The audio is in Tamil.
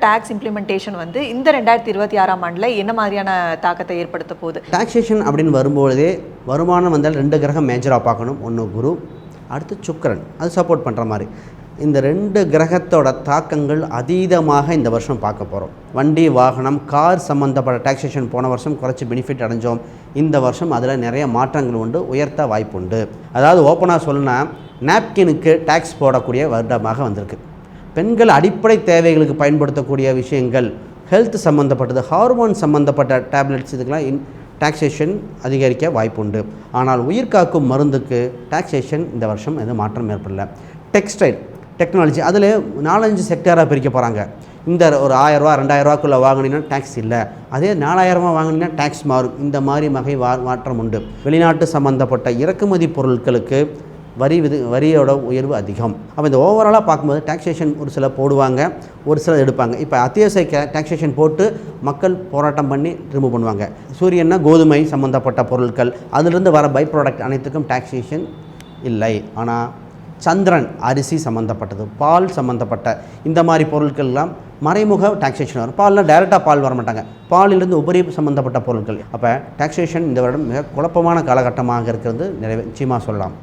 டாக்ஸ் இம்ப்ளிமெண்டேஷன் வந்து இந்த 2026ஆம் ஆண்டில் என்ன மாதிரியான தாக்கத்தை ஏற்படுத்த போகுது? டாக்ஸேஷன் அப்படின்னு வரும்போதே வருமானம் வந்தால் 2 கிரகம் மேஜராக பார்க்கணும். ஒன்று குரு, அடுத்து சுக்கிரன், அது சப்போர்ட் பண்ணுற மாதிரி. இந்த 2 கிரகத்தோட தாக்கங்கள் அதீதமாக இந்த வருஷம் பார்க்க போகிறோம். வண்டி வாகனம் கார் சம்மந்தப்பட்ட டாக்ஸேஷன் போன வருஷம் குறைச்சி பெனிஃபிட் அடைஞ்சோம். இந்த வருஷம் அதில் நிறைய மாற்றங்கள் உண்டு, உயர்த்த வாய்ப்பு உண்டு. அதாவது ஓப்பனாக சொல்லணும்னா நாப்கினுக்கு டாக்ஸ் போடக்கூடிய வருடமாக வந்திருக்கு. பெண்கள் அடிப்படை தேவைகளுக்கு பயன்படுத்தக்கூடிய விஷயங்கள், ஹெல்த் சம்மந்தப்பட்டது, ஹார்மோன் சம்மந்தப்பட்ட டேப்லெட்ஸ், இதுக்கெல்லாம் டாக்ஸேஷன் அதிகரிக்க வாய்ப்பு உண்டு. ஆனால் உயிர்காக்கும் மருந்துக்கு டாக்ஸேஷன் இந்த வருஷம் எதுவும் மாற்றம் ஏற்படல. டெக்ஸ்டைல் டெக்னாலஜி அதில் 4-5 செக்டராக பிரிக்க போகிறாங்க. இந்த ஒரு 1000 ரூபா 2000 ரூபாக்குள்ளே வாங்கினீங்கன்னா டேக்ஸ் இல்லை, அதே 4000 வாங்கினீங்கன்னா டேக்ஸ் மாறும். இந்த மாதிரி மாற்றம் உண்டு. வெளிநாட்டு சம்மந்தப்பட்ட இறக்குமதி பொருட்களுக்கு வரியோட உயர்வு அதிகம். அப்போ இந்த ஓவராலாக பார்க்கும்போது டாக்ஸேஷன் ஒரு சில போடுவாங்க, ஒரு சிலர் எடுப்பாங்க. இப்போ அத்தியாவசிய டாக்ஸேஷன் போட்டு மக்கள் போராட்டம் பண்ணி ரிமூவ் பண்ணுவாங்க. சூரியன்னா கோதுமை சம்மந்தப்பட்ட பொருட்கள், அதிலிருந்து வர பை ப்ராடக்ட் அனைத்துக்கும் டாக்ஸேஷன் இல்லை. ஆனால் சந்திரன் அரிசி சம்மந்தப்பட்டது, பால் சம்மந்தப்பட்ட இந்த மாதிரி பொருட்கள்லாம் மறைமுக டாக்ஸேஷன் வரும். பால்லாம் டைரெக்டாக பால் வர மாட்டாங்க, பாலிலிருந்து உபரி சம்மந்தப்பட்ட பொருட்கள். அப்போ டாக்ஸேஷன் இந்த வருடம் மிக குழப்பமான காலகட்டமாக இருக்கிறது நிச்சயமாக சொல்லலாம்.